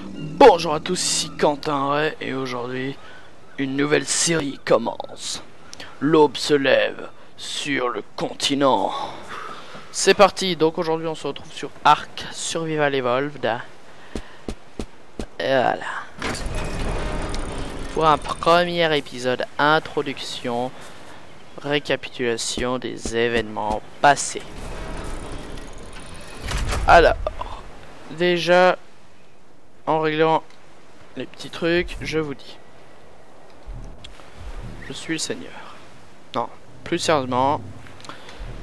Bonjour à tous, ici Quentin Ray et aujourd'hui une nouvelle série commence. L'aube se lève sur le continent. C'est parti, donc aujourd'hui on se retrouve sur Ark Survival Evolved. Et voilà. Pour un premier épisode introduction, récapitulation des événements passés. Alors, déjà, en réglant les petits trucs, je vous dis. Je suis le Seigneur. Non, plus sérieusement,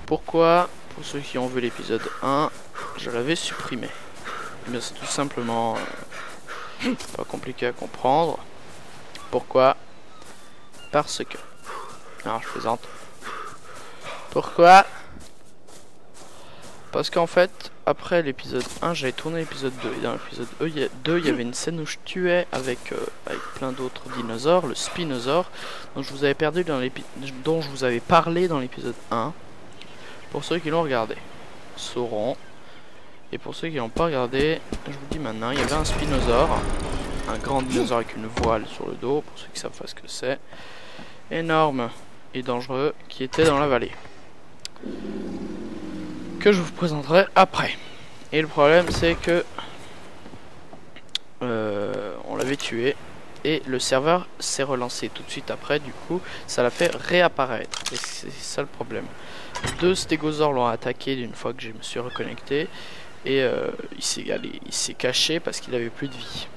pourquoi, pour ceux qui ont vu l'épisode 1, je l'avais supprimé? Mais c'est tout simplement pas compliqué à comprendre. Pourquoi? Parce que... Alors, je plaisante. Pourquoi? Parce qu'en fait, après l'épisode 1, j'avais tourné l'épisode 2. Et dans l'épisode 2, il y avait une scène où je tuais avec plein d'autres dinosaures, le Spinosaure, dont je vous avais parlé dans l'épisode 1. Pour ceux qui l'ont regardé, sauront. Et pour ceux qui n'ont pas regardé, je vous dis maintenant, il y avait un Spinosaure, un grand dinosaure avec une voile sur le dos, pour ceux qui savent pas ce que c'est. Énorme et dangereux, qui était dans la vallée. Que je vous présenterai après. Et le problème c'est que on l'avait tué et le serveur s'est relancé tout de suite après, du coup ça l'a fait réapparaître et c'est ça le problème. Deux stégosaures l'ont attaqué d'une fois que je me suis reconnecté et il s'est caché parce qu'il avait plus de vie.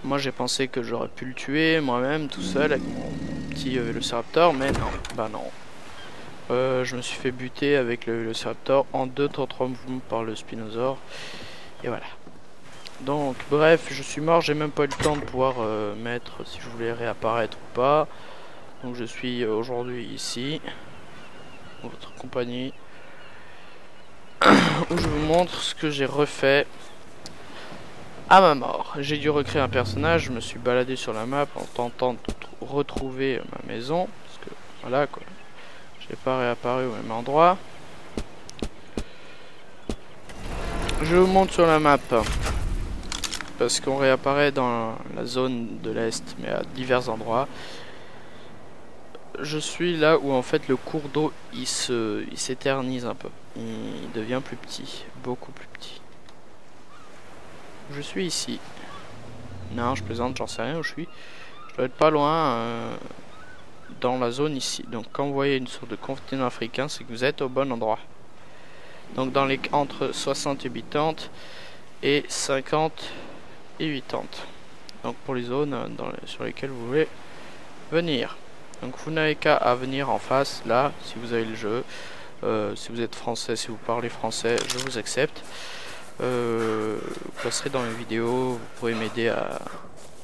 Moi j'ai pensé que j'aurais pu le tuer moi-même tout seul avec mon petit Vélociraptor, mais non, bah non. Je me suis fait buter avec le Vélociraptor en 2-3 mouvements par le Spinosaure. Et voilà. Donc, bref, je suis mort. J'ai même pas eu le temps de pouvoir mettre si je voulais réapparaître ou pas. Donc, je suis aujourd'hui ici, en votre compagnie, où je vous montre ce que j'ai refait à ma mort. J'ai dû recréer un personnage. Je me suis baladé sur la map en tentant de retrouver ma maison. Parce que, voilà quoi. J'ai pas réapparu au même endroit. Je vous montre sur la map parce qu'on réapparaît dans la zone de l'Est mais à divers endroits. Je suis là où en fait le cours d'eau il s'éternise un peu. Il devient plus petit, beaucoup plus petit. Je suis ici. Non, je plaisante, j'en sais rien où je suis. Je dois être pas loin dans la zone ici. Donc quand vous voyez une sorte de continent africain, c'est que vous êtes au bon endroit. Donc dans les entre 60 et 80 et 50 et 80. Donc pour les zones sur lesquelles vous voulez venir. Donc vous n'avez qu'à venir en face là si vous avez le jeu. Si vous êtes français, si vous parlez français, je vous accepte. Vous passerez dans mes vidéos, vous pourrez m'aider à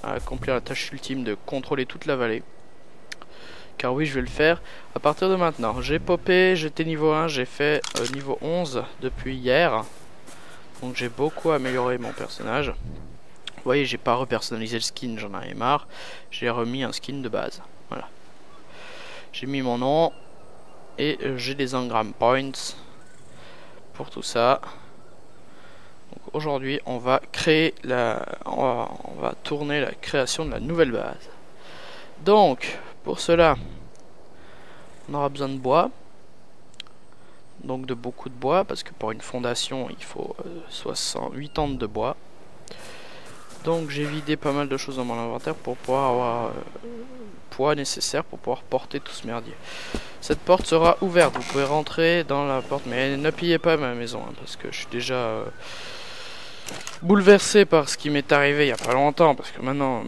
accomplir la tâche ultime de contrôler toute la vallée. Car oui, je vais le faire à partir de maintenant. J'ai popé, j'étais niveau 1, j'ai fait niveau 11 depuis hier. Donc j'ai beaucoup amélioré mon personnage. Vous voyez, j'ai pas repersonnalisé le skin, j'en avais marre. J'ai remis un skin de base. Voilà. J'ai mis mon nom. Et j'ai des engram points pour tout ça. Donc aujourd'hui, on va créer on va tourner la création de la nouvelle base. Donc, pour cela, on aura besoin de bois. Donc de beaucoup de bois, parce que pour une fondation, il faut 80 de bois. Donc j'ai vidé pas mal de choses dans mon inventaire pour pouvoir avoir le poids nécessaire pour pouvoir porter tout ce merdier. Cette porte sera ouverte, vous pouvez rentrer dans la porte, mais ne pillez pas ma maison, hein, parce que je suis déjà bouleversé par ce qui m'est arrivé il y a pas longtemps, parce que maintenant...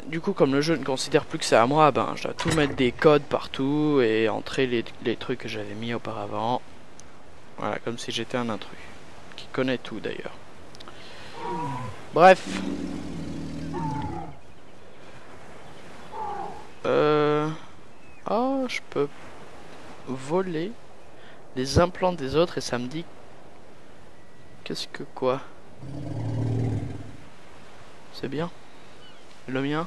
Du coup, comme le jeu ne considère plus que c'est à moi, ben je dois tout mettre des codes partout et entrer les trucs que j'avais mis auparavant. Voilà, comme si j'étais un intrus. Qui connaît tout d'ailleurs. Bref. Oh, je peux voler les implants des autres et ça me dit... Qu'est-ce que quoi? C'est bien. Le mien?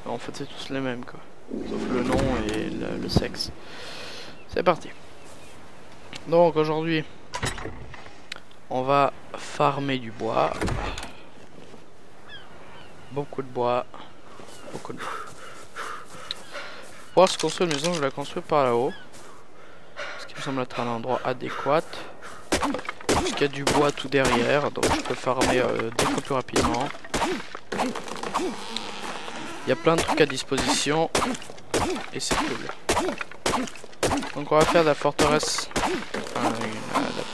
En fait c'est tous les mêmes quoi. Sauf le nom et le sexe. C'est parti. Donc aujourd'hui on va farmer du bois. Beaucoup de bois. Beaucoup de bois. Pour pouvoir se construire une maison, je vais la construire par là-haut. Ce qui me semble être un endroit adéquat. Parce qu'il y a du bois tout derrière, donc je peux farmer deux fois plus rapidement. Il y a plein de trucs à disposition. Et c'est cool. Donc on va faire de la forteresse, la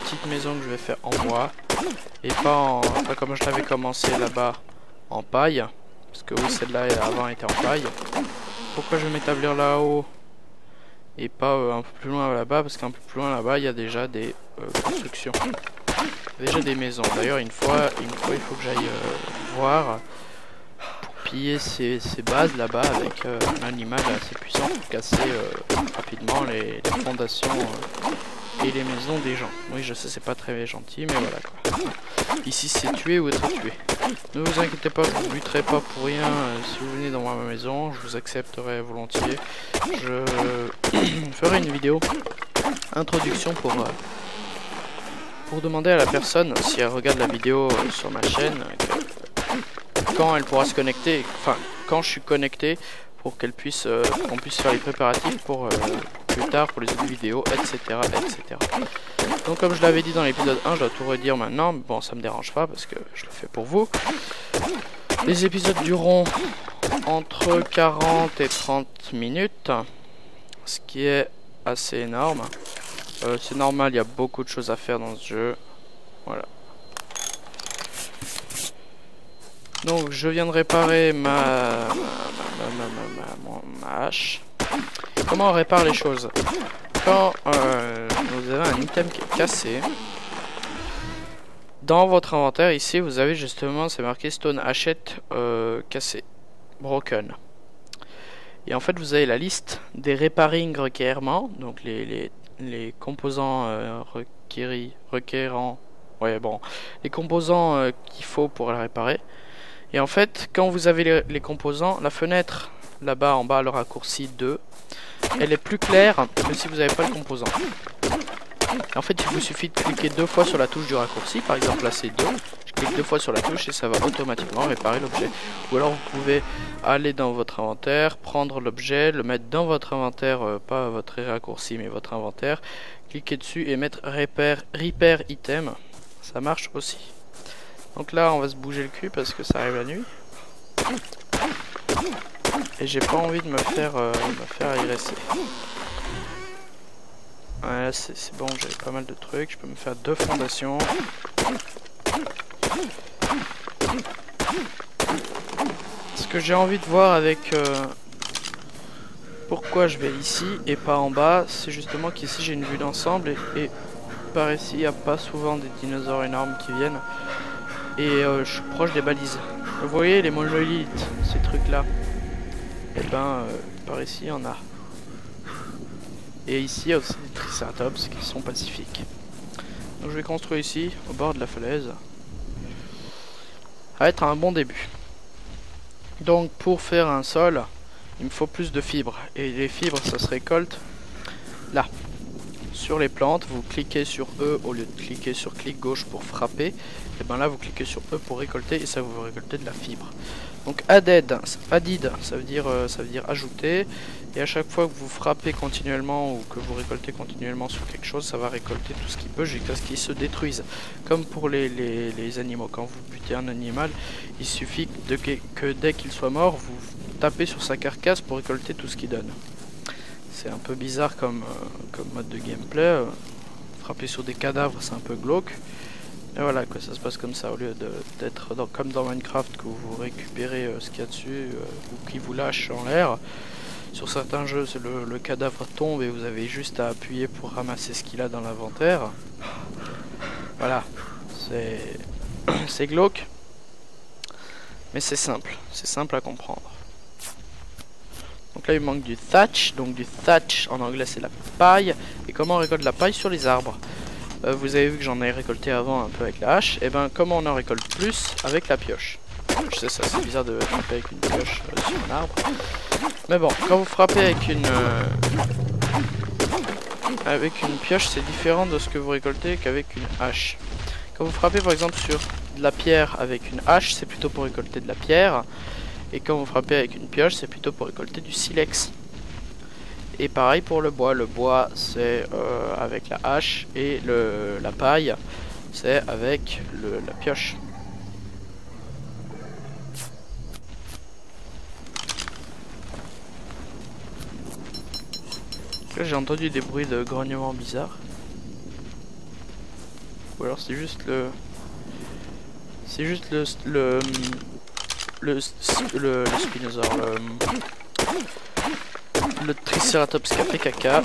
petite maison que je vais faire en bois. Et pas comme je l'avais commencé là-bas en paille. Parce que oui, celle-là avant était en paille. Pourquoi je vais m'établir là-haut et pas un peu plus loin là-bas? Parce qu'un peu plus loin là-bas, il y a déjà des constructions. Déjà des maisons. D'ailleurs, une fois, il faut que j'aille voir pour piller ces bases là-bas avec un animal assez puissant pour casser rapidement les fondations et les maisons des gens. Oui, je sais, c'est pas très gentil, mais voilà quoi. Ici, c'est tuer ou être tué. Ne vous inquiétez pas, je vous buterai pas pour rien si vous venez dans ma maison. Je vous accepterai volontiers. Je ferai une vidéo introduction pour demander à la personne, si elle regarde la vidéo sur ma chaîne, quand elle pourra se connecter, enfin quand je suis connecté, pour qu'elle puisse, qu'on puisse faire les préparatifs pour plus tard, pour les autres vidéos, etc., etc. Donc comme je l'avais dit dans l'épisode 1, je dois tout redire maintenant, mais bon ça me dérange pas parce que je le fais pour vous. Les épisodes dureront entre 40 et 30 minutes, ce qui est assez énorme. C'est normal, il y a beaucoup de choses à faire dans ce jeu. Voilà. Donc je viens de réparer ma hache. Comment on répare les choses? Quand vous avez un item qui est cassé, dans votre inventaire ici vous avez justement, c'est marqué Stone Hachette cassé, broken. Et en fait vous avez la liste des repairing requirements, donc les composants requérants, ouais bon, les composants qu'il faut pour la réparer. Et en fait, quand vous avez les composants, la fenêtre là-bas en bas, le raccourci 2, elle est plus claire que si vous n'avez pas le composant. En fait, il vous suffit de cliquer 2 fois sur la touche du raccourci, par exemple là c'est 2, je clique 2 fois sur la touche et ça va automatiquement réparer l'objet. Ou alors vous pouvez aller dans votre inventaire, prendre l'objet, le mettre dans votre inventaire, pas votre raccourci mais votre inventaire, cliquer dessus et mettre repair item, ça marche aussi. Donc là on va se bouger le cul parce que ça arrive la nuit. Et j'ai pas envie de me faire agresser. Ouais, c'est bon, j'ai pas mal de trucs, je peux me faire 2 fondations. Ce que j'ai envie de voir avec pourquoi je vais ici et pas en bas, c'est justement qu'ici j'ai une vue d'ensemble et par ici il n'y a pas souvent des dinosaures énormes qui viennent. Et je suis proche des balises. Vous voyez les monolithes, ces trucs là. Et ben par ici il y en a. Et ici il y a aussi des triceratops qui sont pacifiques. Donc je vais construire ici, au bord de la falaise. Ça va être un bon début. Donc pour faire un sol, il me faut plus de fibres. Et les fibres ça se récolte là. Sur les plantes, vous cliquez sur E au lieu de cliquer sur clic gauche pour frapper. Et ben là vous cliquez sur E pour récolter et ça vous récoltez de la fibre. Donc added, ça veut dire ajouter. Et à chaque fois que vous frappez continuellement ou que vous récoltez continuellement sur quelque chose, ça va récolter tout ce qui peut jusqu'à ce qu'il se détruise. Comme pour les animaux, quand vous butez un animal, il suffit que dès qu'il soit mort, vous tapez sur sa carcasse pour récolter tout ce qu'il donne. C'est un peu bizarre comme mode de gameplay. Frapper sur des cadavres, c'est un peu glauque. Et voilà, quoi, ça se passe comme ça, au lieu d'être comme dans Minecraft, que vous récupérez ce qu'il y a dessus, ou qui vous lâche en l'air. Sur certains jeux, le cadavre tombe et vous avez juste à appuyer pour ramasser ce qu'il a dans l'inventaire. Voilà, c'est glauque, mais c'est simple à comprendre. Donc là il manque du thatch, donc du thatch en anglais c'est la paille. Et comment on récolte la paille? Sur les arbres. Vous avez vu que j'en ai récolté avant un peu avec la hache. Et ben comment on en récolte plus? Avec la pioche. Je sais, ça c'est bizarre de frapper avec une pioche sur un arbre. Mais bon, quand vous frappez avec une pioche, c'est différent de ce que vous récoltez qu'avec une hache. Quand vous frappez par exemple sur de la pierre avec une hache, c'est plutôt pour récolter de la pierre. Et quand vous frappez avec une pioche, c'est plutôt pour récolter du silex. Et pareil pour le bois. Le bois, c'est avec la hache. Et la paille, c'est avec la pioche. Là, j'ai entendu des bruits de grognements bizarres. Ou alors c'est juste le... C'est juste le spinosaure, le Triceratops qui a fait caca.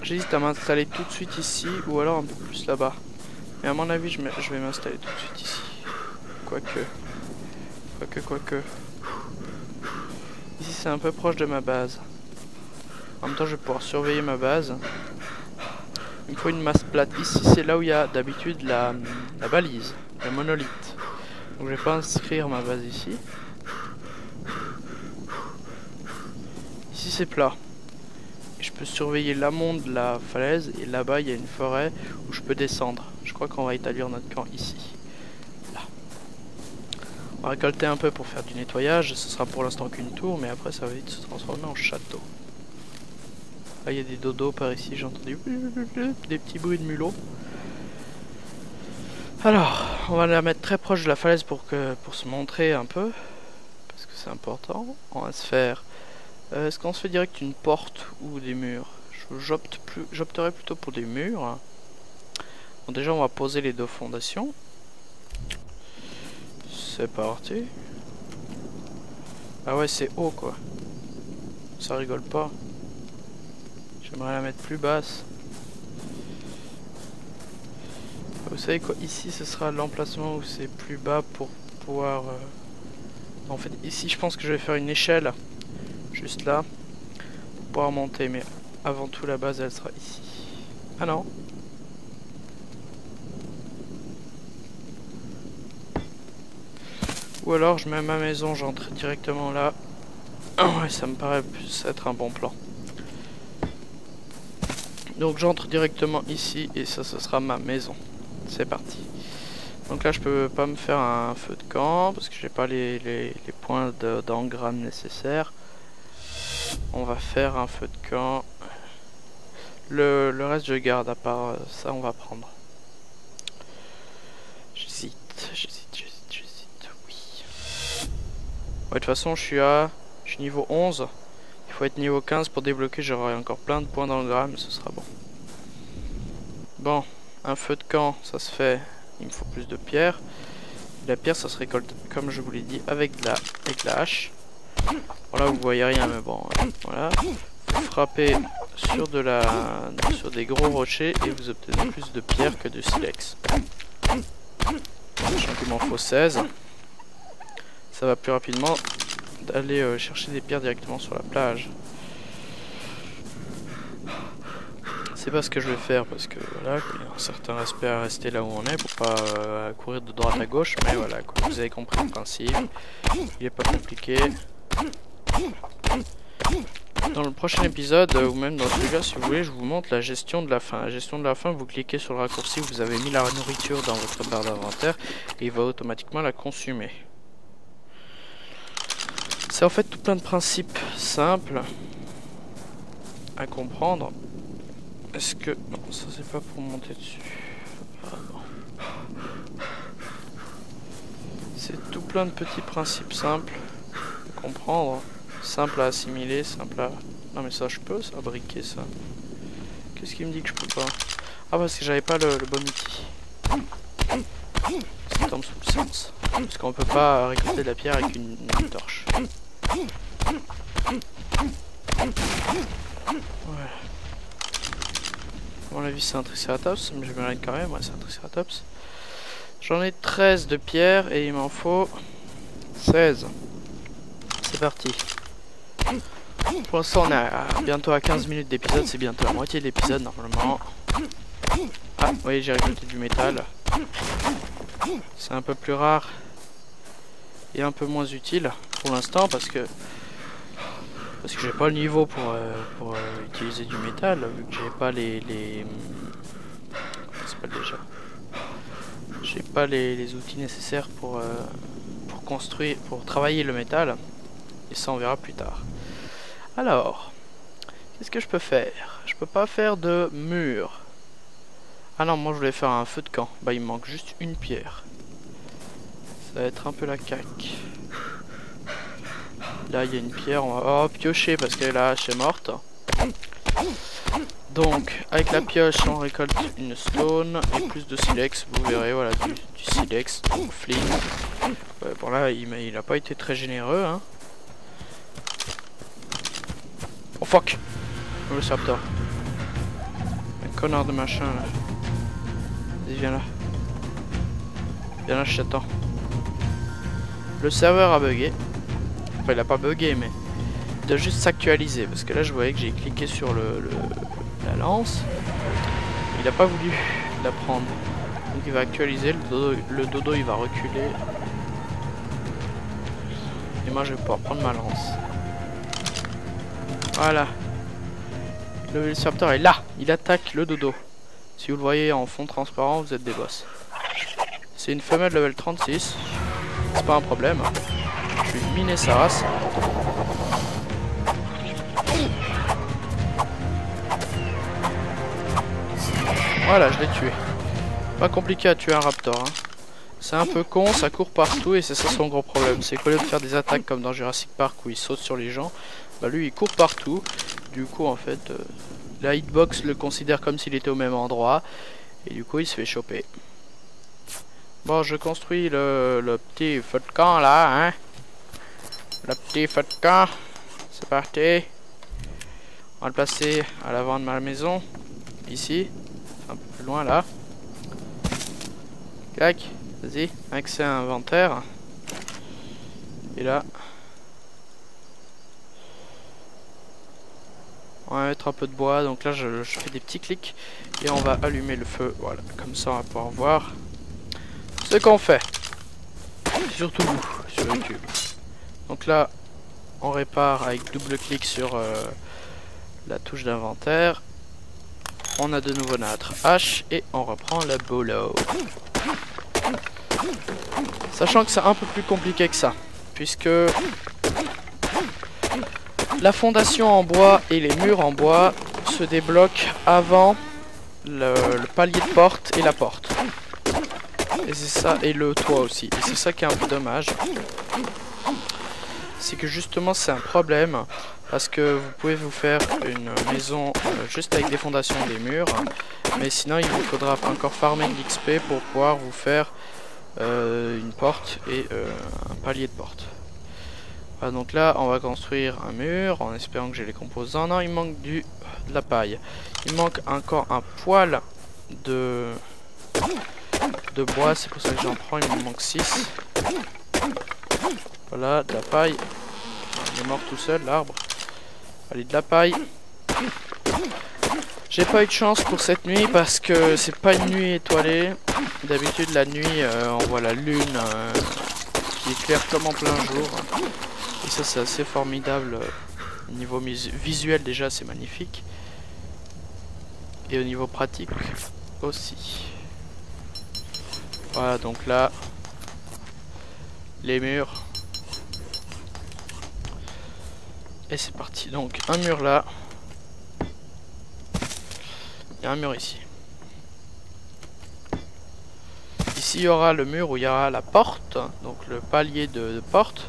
J'hésite à m'installer tout de suite ici ou alors un peu plus là-bas. Mais à mon avis, je vais m'installer tout de suite ici. Quoique. Ici, c'est un peu proche de ma base. En même temps, je vais pouvoir surveiller ma base. Il me faut une masse plate. Ici, c'est là où il y a d'habitude la balise, le monolithe. Donc, je vais pas inscrire ma base ici. Ici, c'est plat. Et je peux surveiller l'amont de la falaise. Et là-bas, il y a une forêt où je peux descendre. Je crois qu'on va établir notre camp ici. Là. On va récolter un peu pour faire du nettoyage. Ce sera pour l'instant qu'une tour, mais après, ça va vite se transformer en château. Là, il y a des dodos par ici, j'ai entendu des petits bruits de mulots. Alors, on va la mettre très proche de la falaise pour se montrer un peu. Parce que c'est important. On va se faire... Est-ce qu'on se fait direct une porte ou des murs? J'opterais plutôt pour des murs. Bon, déjà, on va poser les deux fondations. C'est parti. Ah ouais, c'est haut, quoi. Ça rigole pas. J'aimerais la mettre plus basse. Vous savez quoi, ici ce sera l'emplacement où c'est plus bas pour pouvoir... En fait ici je pense que je vais faire une échelle. Juste là. Pour pouvoir monter. Mais avant tout la base elle sera ici. Ah non. Ou alors je mets ma maison, j'entre directement là. Ouais, ça me paraît plus être un bon plan. Donc j'entre directement ici et ça ce sera ma maison. C'est parti. Donc là je peux pas me faire un feu de camp parce que j'ai pas les points d'engramme nécessaires. On va faire un feu de camp. Le reste je garde, à part ça on va prendre. J'hésite. Oui. Ouais, de toute façon je suis niveau 11. Il faut être niveau 15 pour débloquer, j'aurai encore plein de points d'engramme, ce sera bon. Bon, un feu de camp, ça se fait, il me faut plus de pierre. La pierre, ça se récolte, comme je vous l'ai dit, avec la hache. Voilà, vous voyez rien, mais bon, voilà. Vous frappez sur des gros rochers et vous obtenez plus de pierre que de silex. Sachant qu'il m'en faut 16. Ça va plus rapidement d'aller chercher des pierres directement sur la plage. C'est pas ce que je vais faire parce que voilà, il y a un certain respect à rester là où on est pour pas courir de droite à gauche, mais voilà, quoi, vous avez compris le principe. Il est pas compliqué. Dans le prochain épisode, ou même dans celui-là si vous voulez, je vous montre la gestion de la faim. La gestion de la faim, vous cliquez sur le raccourci, vous avez mis la nourriture dans votre barre d'inventaire et il va automatiquement la consumer. C'est en fait tout plein de principes simples à comprendre. Est-ce que... Non, ça c'est pas pour monter dessus. Ah, non. C'est tout plein de petits principes simples à comprendre. Simple à assimiler, simple à... Non mais ça je peux, ça, briquer ça. Qu'est-ce qui me dit que je peux pas? Ah parce que j'avais pas le bon outil. Ça tombe sous le sens. Parce qu'on peut pas récolter de la pierre avec une torche. Voilà. À mon avis c'est un triceratops, mais je me règle quand même, ouais c'est un triceratops. J'en ai 13 de pierre et il m'en faut 16. C'est parti. Pour l'instant on est bientôt à 15 minutes d'épisode, c'est bientôt la moitié de l'épisode normalement. Ah, vous voyez j'ai récolté du métal. C'est un peu plus rare et un peu moins utile pour l'instant parce que Parce que j'ai pas le niveau pour utiliser du métal, vu que j'ai pas comment ça s'appelle déjà? J'ai pas les outils nécessaires pour construire, pour travailler le métal. Et ça on verra plus tard. Alors, qu'est-ce que je peux faire? Je peux pas faire de mur. Ah non, moi je voulais faire un feu de camp. Bah il me manque juste une pierre. Ça va être un peu la caque. Là il y a une pierre, on va piocher parce que la hache est morte. Donc avec la pioche on récolte une stone et plus de silex. Vous verrez, voilà, du silex, donc flint. Ouais, bon là il a pas été très généreux hein. Oh fuck! Le Raptor. Un connard de machin là. Vas-y viens là. Viens là, je t'attends. Le serveur a bugué. Enfin il a pas bugué mais il doit juste s'actualiser. Parce que là je voyais que j'ai cliqué sur la lance. Il a pas voulu la prendre. Donc il va actualiser, le dodo il va reculer. Et moi je vais pouvoir prendre ma lance. Voilà. Le Velociraptor est là. Il attaque le dodo. Si vous le voyez en fond transparent, vous êtes des boss. C'est une femelle level 36. C'est pas un problème. Je vais miner sa race. Voilà, je l'ai tué. Pas compliqué à tuer un raptor. Hein. C'est un peu con, ça court partout et c'est ça son gros problème. C'est qu'au lieu de faire des attaques comme dans Jurassic Park où il saute sur les gens, bah lui il court partout. Du coup en fait, la hitbox le considère comme s'il était au même endroit. Et du coup il se fait choper. Bon, je construis le petit feu de camp là, hein. Le petit feu de camp. C'est parti. On va le placer à l'avant de ma maison. Ici. Un peu plus loin là. Clac. Vas-y. Accès à inventaire. Et là. On va mettre un peu de bois. Donc là, je fais des petits clics. Et on va allumer le feu. Voilà. Comme ça, on va pouvoir voir ce qu'on fait. Surtout vous, sur YouTube. Donc là, on répare avec double clic sur la touche d'inventaire. On a de nouveau notre hache et on reprend le boulot. Sachant que c'est un peu plus compliqué que ça, puisque la fondation en bois et les murs en bois se débloquent avant le palier de porte et la porte. Et c'est ça, et le toit aussi. Et c'est ça qui est un peu dommage. C'est que justement c'est un problème. Parce que vous pouvez vous faire une maison juste avec des fondations et des murs. Mais sinon il vous faudra encore farmer de l'XP pour pouvoir vous faire une porte et un palier de porte. Voilà, donc là on va construire un mur en espérant que j'ai les composants. Non, il manque de la paille. Il manque encore un poil de bois, c'est pour ça que j'en prends, il me manque 6. Voilà, de la paille. Il est mort tout seul l'arbre. Allez, de la paille. J'ai pas eu de chance pour cette nuit parce que c'est pas une nuit étoilée. D'habitude la nuit on voit la lune qui éclaire comme en plein jour. Et ça c'est assez formidable. Au niveau visuel déjà c'est magnifique. Et au niveau pratique aussi. Voilà, donc là les murs. Et c'est parti. Donc un mur là. Il y a un mur ici. Ici il y aura le mur où il y aura la porte. Donc le palier de porte.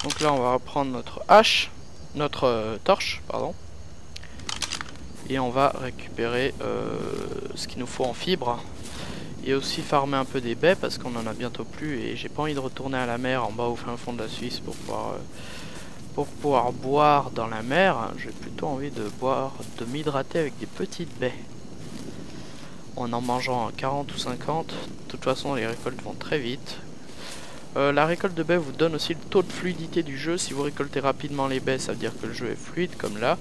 Donc là on va reprendre notre hache. Notre torche, pardon. Et on va récupérer ce qu'il nous faut en fibres. Et aussi farmer un peu des baies parce qu'on en a bientôt plus. Et j'ai pas envie de retourner à la mer en bas au fin fond de la Suisse pour pouvoir boire dans la mer. J'ai plutôt envie de m'hydrater avec des petites baies. En mangeant 40 ou 50. De toute façon les récoltes vont très vite. La récolte de baies vous donne aussi le taux de fluidité du jeu. Si vous récoltez rapidement les baies, ça veut dire que le jeu est fluide comme là.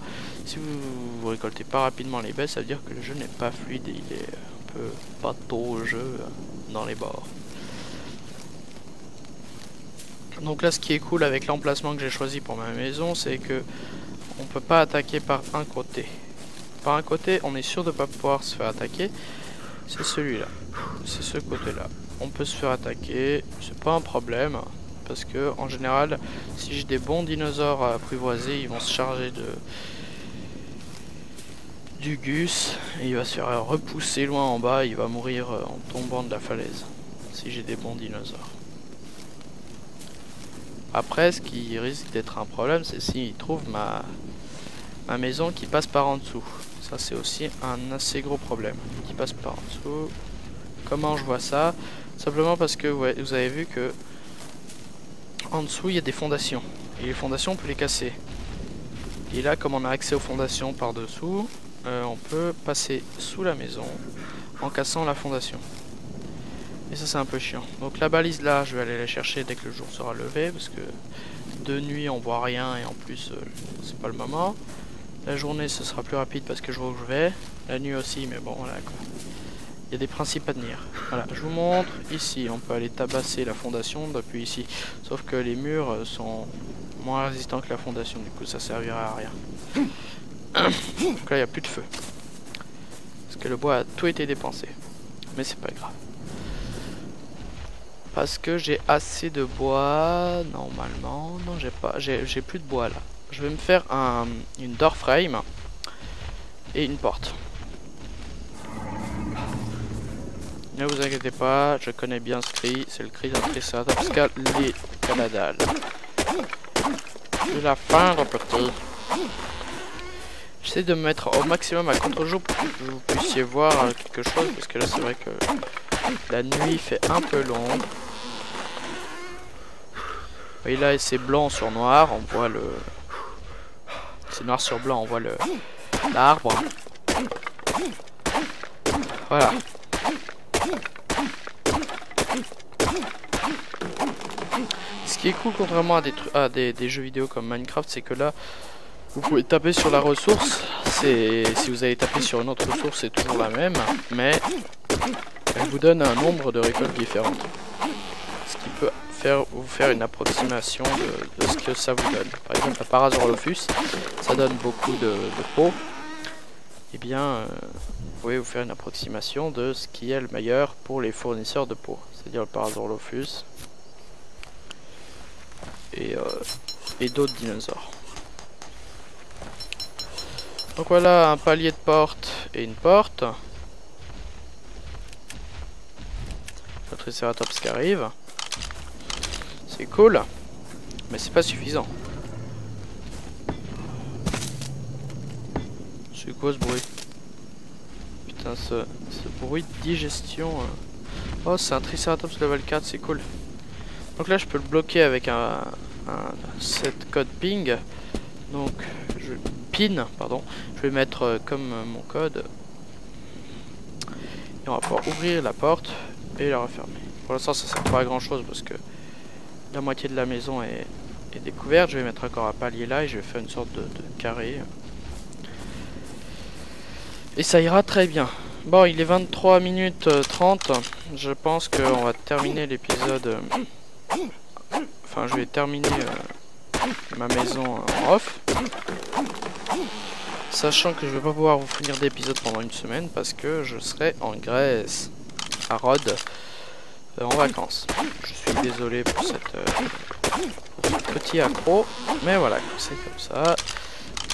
Si vous récoltez pas rapidement les baies, ça veut dire que le jeu n'est pas fluide et il est un peu bateau au jeu dans les bords. Donc là ce qui est cool avec l'emplacement que j'ai choisi pour ma maison, c'est que on peut pas attaquer par un côté. Par un côté, on est sûr de pas pouvoir se faire attaquer. C'est celui-là. C'est ce côté-là. On peut se faire attaquer. C'est pas un problème. Parce que, en général, si j'ai des bons dinosaures à apprivoiser, ils vont se charger du Gus. Et il va se faire repousser loin en bas. Il va mourir en tombant de la falaise. Si j'ai des bons dinosaures. Après, ce qui risque d'être un problème, c'est s'il trouve ma maison qui passe par en dessous. Ça, c'est aussi un assez gros problème. Qui passe par en dessous. Comment je vois ça? Simplement parce que ouais, vous avez vu que en dessous, il y a des fondations. Et les fondations, on peut les casser. Et là, comme on a accès aux fondations par-dessous, on peut passer sous la maison en cassant la fondation. Et ça, c'est un peu chiant. Donc la balise là, je vais aller la chercher dès que le jour sera levé, parce que de nuit on voit rien et en plus c'est pas le moment. La journée ce sera plus rapide parce que je vois où je vais. La nuit aussi, mais bon voilà quoi. Il y a des principes à tenir. Voilà, je vous montre. Ici, on peut aller tabasser la fondation depuis ici. Sauf que les murs sont moins résistants que la fondation, du coup ça servira à rien. Donc là, il n'y a plus de feu. Parce que le bois a tout été dépensé. Mais c'est pas grave. Parce que j'ai assez de bois, normalement. Non, j'ai plus de bois là. Je vais me faire une door frame et une porte. Ne vous inquiétez pas, je connais bien ce cri. C'est le cri d'un Triceratops caladal. C'est la fin, le petit. J'essaie de me mettre au maximum à contre-jour pour que vous puissiez voir quelque chose. Parce que là, c'est vrai que la nuit fait un peu longue. Et là, c'est blanc sur noir, on voit le... C'est noir sur blanc, on voit l'arbre. Voilà. Ce qui est cool, contrairement à des jeux vidéo comme Minecraft, c'est que là, vous pouvez taper sur la ressource. Si vous avez tapé sur une autre ressource, c'est toujours la même, mais elle vous donne un nombre de récoltes différentes. Ce qui peut vous faire une approximation de ce que ça vous donne. Par exemple, la Parasaurolophus, ça donne beaucoup de peau. Et bien, vous pouvez vous faire une approximation de ce qui est le meilleur pour les fournisseurs de peau. C'est-à-dire le Parasaurolophus et d'autres dinosaures. Donc voilà, un palier de porte et une porte. Le Triceratops qui arrive. C'est cool, mais c'est pas suffisant. C'est quoi ce bruit? Putain, ce bruit de digestion. Oh, c'est un Triceratops level 4, c'est cool. Donc là, je peux le bloquer avec un set code ping. Donc, je vais mettre comme mon code. Et on va pouvoir ouvrir la porte et la refermer. Pour l'instant, ça sert pas à grand chose parce que la moitié de la maison est découverte. Je vais mettre encore un palier là et je vais faire une sorte de carré. Et ça ira très bien. Bon, il est 23 minutes 30. Je pense qu'on va terminer l'épisode. Enfin, je vais terminer ma maison en off. Sachant que je vais pas pouvoir vous finir d'épisode pendant une semaine parce que je serai en Grèce, à Rhodes, en vacances. Je suis désolé pour ce petit accro, mais voilà, c'est comme ça.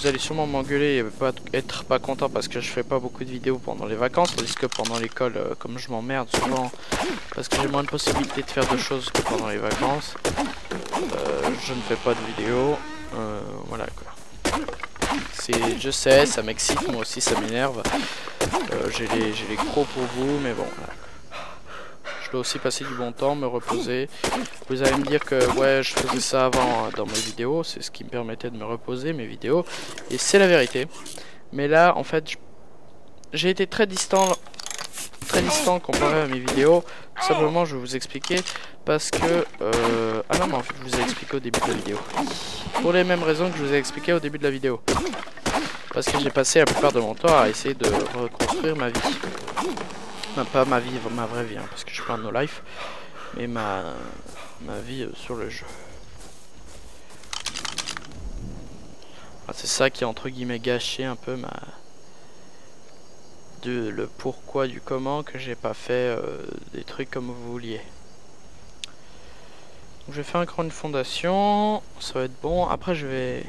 Vous allez sûrement m'engueuler et être pas content parce que je fais pas beaucoup de vidéos pendant les vacances, tandis que pendant l'école, comme je m'emmerde souvent parce que j'ai moins de possibilités de faire de choses que pendant les vacances, je ne fais pas de vidéos. Voilà quoi. Je sais, ça m'excite, moi aussi ça m'énerve. J'ai les crocs pour vous, mais bon, voilà. Je dois aussi passer du bon temps, me reposer. Vous allez me dire que ouais, je faisais ça avant dans mes vidéos, c'est ce qui me permettait de me reposer, mes vidéos. Et c'est la vérité. Mais là, en fait, j'ai été très distant comparé à mes vidéos. Tout simplement, je vais vous expliquer parce que... Ah non, mais en fait, je vous ai expliqué au début de la vidéo. Pour les mêmes raisons que je vous ai expliqué au début de la vidéo. Parce que j'ai passé la plupart de mon temps à essayer de reconstruire ma vie. Pas ma vie, ma vraie vie, hein, parce que je suis pas un no life, mais ma vie sur le jeu. C'est ça qui a entre guillemets gâché un peu le pourquoi du comment que j'ai pas fait des trucs comme vous vouliez. Donc, je vais faire encore une fondation, ça va être bon. Après je vais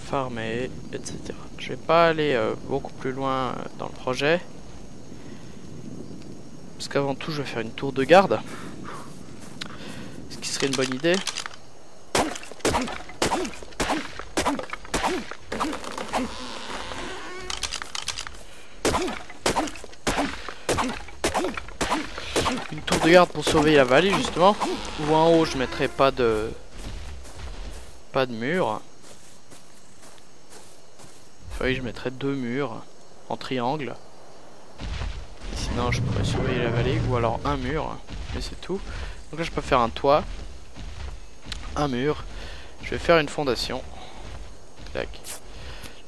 farmer, etc. Je vais pas aller beaucoup plus loin dans le projet. Parce qu'avant tout je vais faire une tour de garde. Ce qui serait une bonne idée. Une tour de garde pour sauver la vallée justement. Ou en haut je mettrai pas de mur. Oui, je mettrai 2 murs en triangle. Sinon je pourrais surveiller la vallée. Ou alors un mur. Mais c'est tout. Donc là je peux faire un toit. Un mur. Je vais faire une fondation. Tac.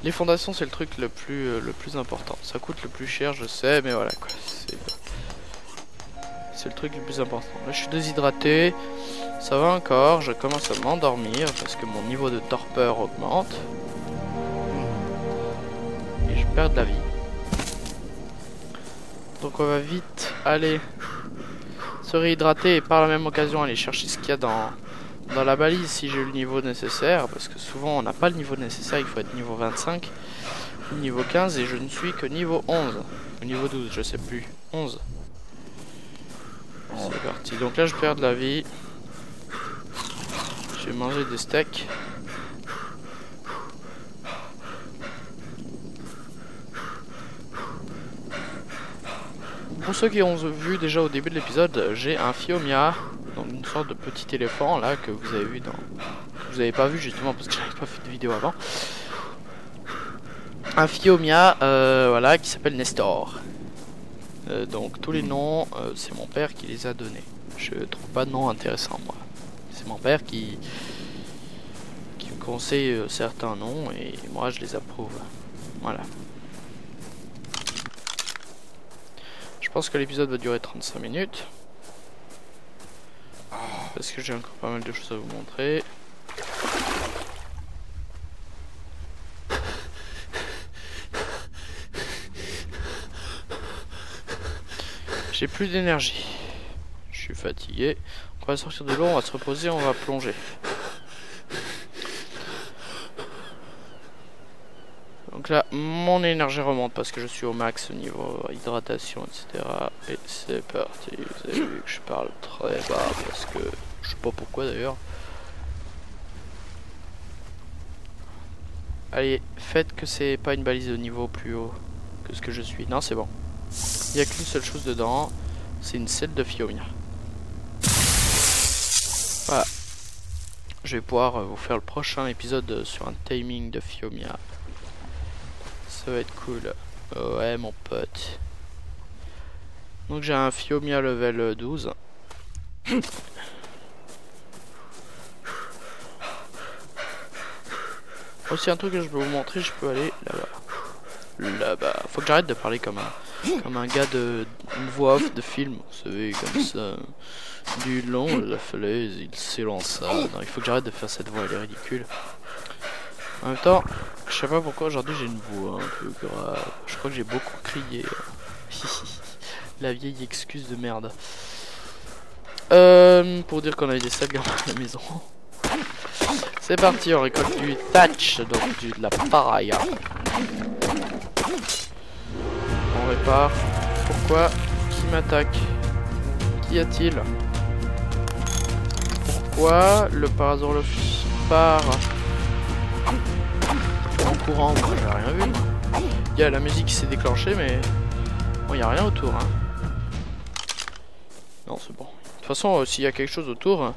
Les fondations c'est le truc le plus important. Ça coûte le plus cher je sais. Mais voilà quoi. C'est le truc le plus important. Là je suis déshydraté. Ça va encore. Je commence à m'endormir. Parce que mon niveau de torpeur augmente. Et je perds de la vie. Donc on va vite aller se réhydrater. Et par la même occasion aller chercher ce qu'il y a dans la balise si j'ai le niveau nécessaire. Parce que souvent on n'a pas le niveau nécessaire. Il faut être niveau 25. Niveau 15 et je ne suis que niveau 11. Ou niveau 12 je sais plus. 11. C'est parti. Donc là je perds de la vie. Je vais manger des steaks. Pour ceux qui ont vu déjà au début de l'épisode, j'ai un Phiomia, donc une sorte de petit éléphant là que vous avez vu que vous n'avez pas vu justement parce que j'avais pas fait de vidéo avant. Un Phiomia, voilà, qui s'appelle Nestor. Donc tous les noms, c'est mon père qui les a donnés. Je trouve pas de nom intéressant moi. C'est mon père qui me conseille certains noms et moi je les approuve. Voilà. Je pense que l'épisode va durer 35 minutes. Parce que j'ai encore pas mal de choses à vous montrer. J'ai plus d'énergie. Je suis fatigué. On va sortir de l'eau, on va se reposer, on va plonger. Donc là, mon énergie remonte parce que je suis au max au niveau hydratation, etc. Et c'est parti. Vous avez vu que je parle très bas parce que je sais pas pourquoi d'ailleurs. Allez, faites que c'est pas une balise de niveau plus haut que ce que je suis. Non, c'est bon. Il n'y a qu'une seule chose dedans, c'est une selle de Phiomia. Voilà. Je vais pouvoir vous faire le prochain épisode sur un timing de Phiomia. Ça va être cool. Ouais mon pote. Donc j'ai un Phiomia level 12. Aussi un truc que je peux vous montrer, je peux aller là-bas. Là-bas. Faut que j'arrête de parler comme un gars une voix off de film. Vous savez, comme ça. Du long de la falaise, il s'élança. Non, il faut que j'arrête de faire cette voix, elle est ridicule. En même temps, je sais pas pourquoi aujourd'hui j'ai une voix un peu grave. Je crois que j'ai beaucoup crié. La vieille excuse de merde. Pour dire qu'on a eu des sacs à la maison. C'est parti, on récolte du thatch, donc de la pareille. On répare. Pourquoi? Qui m'attaque? Qu'y a-t-il? Pourquoi le Parasaurolophus part en courant? Moi j'ai rien vu. Il y a la musique qui s'est déclenchée mais bon, il n'y a rien autour hein. Non c'est bon. De toute façon s'il y a quelque chose autour,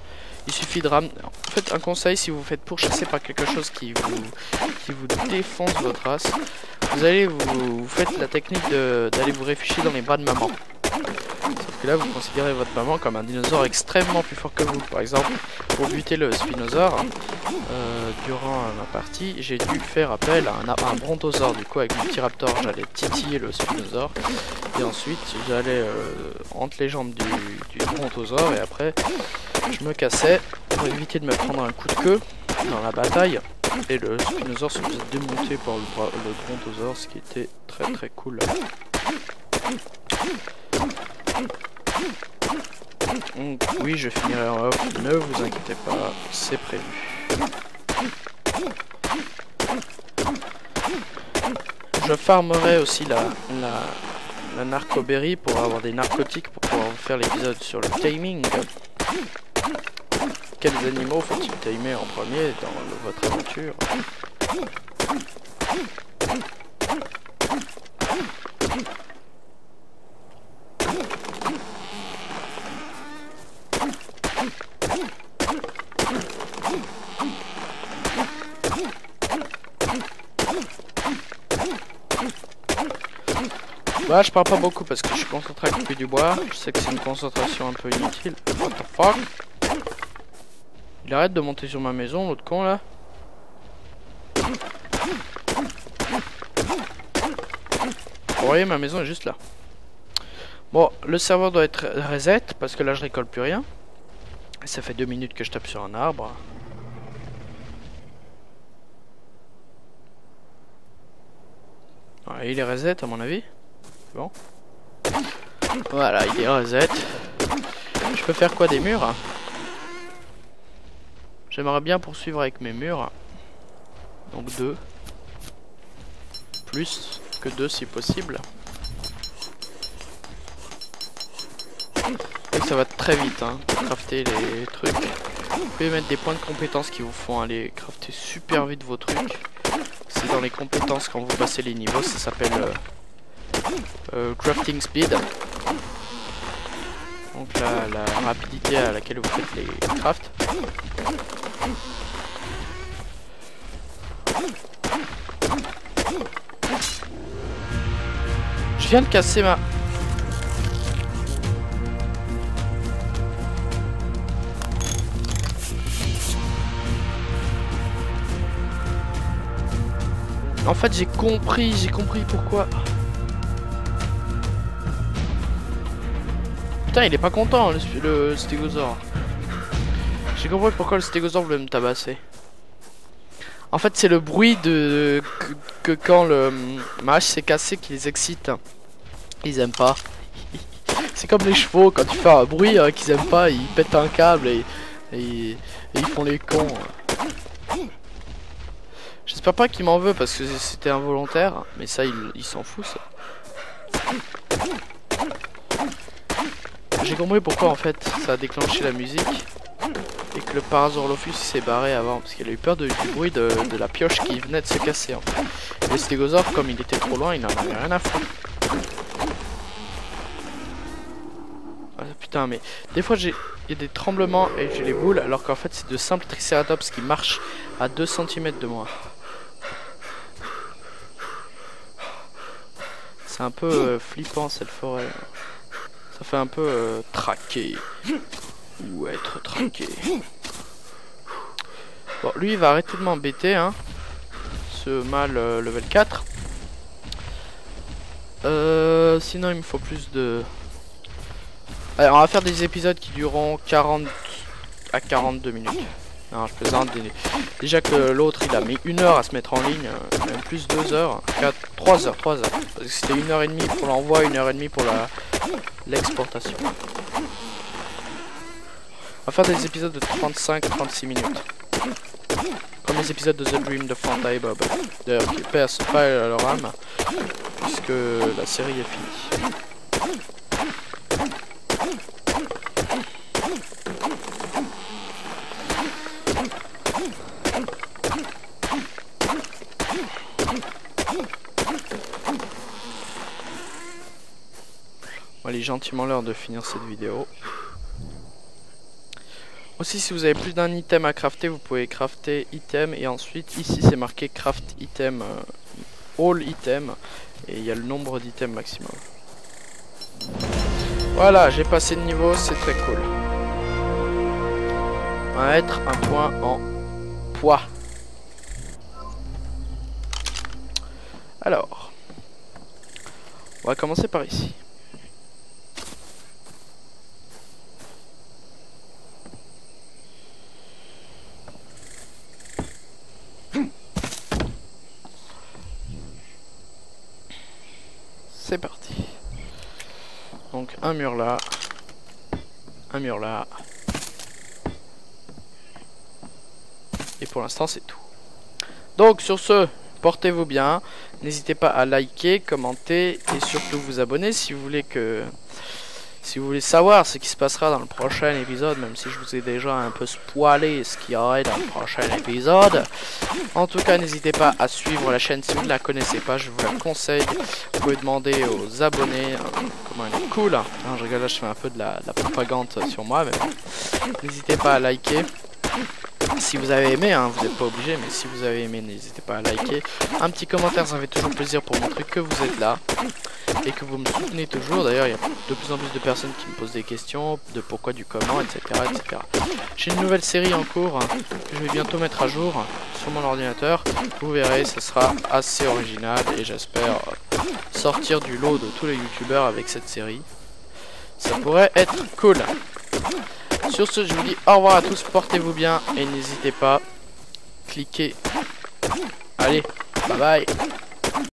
il suffit de ramener. En fait un conseil, si vous vous faites pourchasser par quelque chose qui vous défonce votre race, vous allez vous faites la technique d'aller vous réfugier dans les bras de maman. Sauf que là, vous considérez votre maman comme un dinosaure extrêmement plus fort que vous. Par exemple, pour buter le spinosaure, durant ma partie, j'ai dû faire appel à un brontosaure. Du coup, avec mon petit raptor, j'allais titiller le spinosaure. Et ensuite, j'allais entre les jambes du brontosaure. Et après, je me cassais pour éviter de me prendre un coup de queue dans la bataille. Et le spinosaure se faisait démonter par le brontosaure, ce qui était très très cool. Donc oui, je finirai en off, ne vous inquiétez pas, c'est prévu. Je farmerai aussi la narcoberry pour avoir des narcotiques pour pouvoir vous faire l'épisode sur le taming. Quels animaux faut-il tamer en premier dans votre aventure? Bah, je parle pas beaucoup parce que je suis concentré à couper du bois. Je sais que c'est une concentration un peu inutile. What the fuck? Il arrête de monter sur ma maison, l'autre con là. Vous voyez, ma maison est juste là. Bon, le serveur doit être reset parce que là je récolte plus rien. Ça fait 2 minutes que je tape sur un arbre. Ouais, il est reset à mon avis. Bon. Voilà, il est reset. Je peux faire quoi, des murs? J'aimerais bien poursuivre avec mes murs. Donc 2. Plus que 2 si possible. Et ça va très vite hein, pour crafter les trucs. Vous pouvez mettre des points de compétences qui vous font aller crafter super vite vos trucs. C'est dans les compétences quand vous passez les niveaux, ça s'appelle crafting speed. Donc la rapidité à laquelle vous faites les crafts. Je viens de casser ma... En fait j'ai compris pourquoi. Putain il est pas content le stégosaure. J'ai compris pourquoi le stégosaure voulait me tabasser. En fait c'est le bruit de que quand ma hache s'est cassée qui les excite. Ils aiment pas. C'est comme les chevaux, quand tu fais un bruit qu'ils aiment pas, ils pètent un câble et ils font les cons. J'espère pas qu'il m'en veut parce que c'était involontaire, mais ça il s'en fout ça. J'ai compris pourquoi en fait ça a déclenché la musique et que le Parasaurolophus s'est barré avant parce qu'il a eu peur du bruit de la pioche qui venait de se casser en fait. Et le stégosaure comme il était trop loin il n'en avait rien à foutre. Ah, putain mais des fois il y a des tremblements et j'ai les boules alors qu'en fait c'est de simples tricératops qui marchent à 2 cm de moi. C'est un peu flippant cette forêt. Ça fait un peu traquer. Ou être traqué. Bon, lui il va arrêter de m'embêter, hein. Ce mâle level 4. Sinon il me faut plus de... Allez, on va faire des épisodes qui dureront 40 à 42 minutes. Non, je plaisante. Déjà que l'autre il a mis 1 heure à se mettre en ligne, même plus 2 heures, 3 heures. Parce que c'était 1h30 pour l'envoi, 1h30 pour l'exportation. On va faire des épisodes de 35-36 minutes. Comme les épisodes de The Dream de Fanta et Bob. D'ailleurs, qui passe pas à leur âme, puisque la série est finie. Bon, allez, gentiment l'heure de finir cette vidéo. Aussi, si vous avez plus d'un item à crafter, vous pouvez crafter item et ensuite ici c'est marqué craft item, all item et il y a le nombre d'items maximum. Voilà, j'ai passé de niveau, c'est très cool. On va mettre un point en poids. Alors, on va commencer par ici. C'est parti. Donc un mur là, un mur là. Et pour l'instant c'est tout. Donc sur ce, portez-vous bien. N'hésitez pas à liker, commenter et surtout vous abonner si vous voulez savoir ce qui se passera dans le prochain épisode, même si je vous ai déjà un peu spoilé ce qu'il y aurait dans le prochain épisode. En tout cas, n'hésitez pas à suivre la chaîne si vous ne la connaissez pas, je vous la conseille. Vous pouvez demander aux abonnés comment elle est cool. Je rigole, là je fais un peu de la propagande sur moi, mais bon. N'hésitez pas à liker. Si vous avez aimé, hein, vous n'êtes pas obligé, mais si vous avez aimé, n'hésitez pas à liker. Un petit commentaire, ça fait toujours plaisir pour montrer que vous êtes là et que vous me soutenez toujours. D'ailleurs, il y a de plus en plus de personnes qui me posent des questions de pourquoi, du comment, etc. etc. J'ai une nouvelle série en cours que je vais bientôt mettre à jour sur mon ordinateur. Vous verrez, ce sera assez original et j'espère sortir du lot de tous les youtubeurs avec cette série. Ça pourrait être cool. Sur ce, je vous dis au revoir à tous, portez-vous bien et n'hésitez pas, cliquez. Allez, bye bye.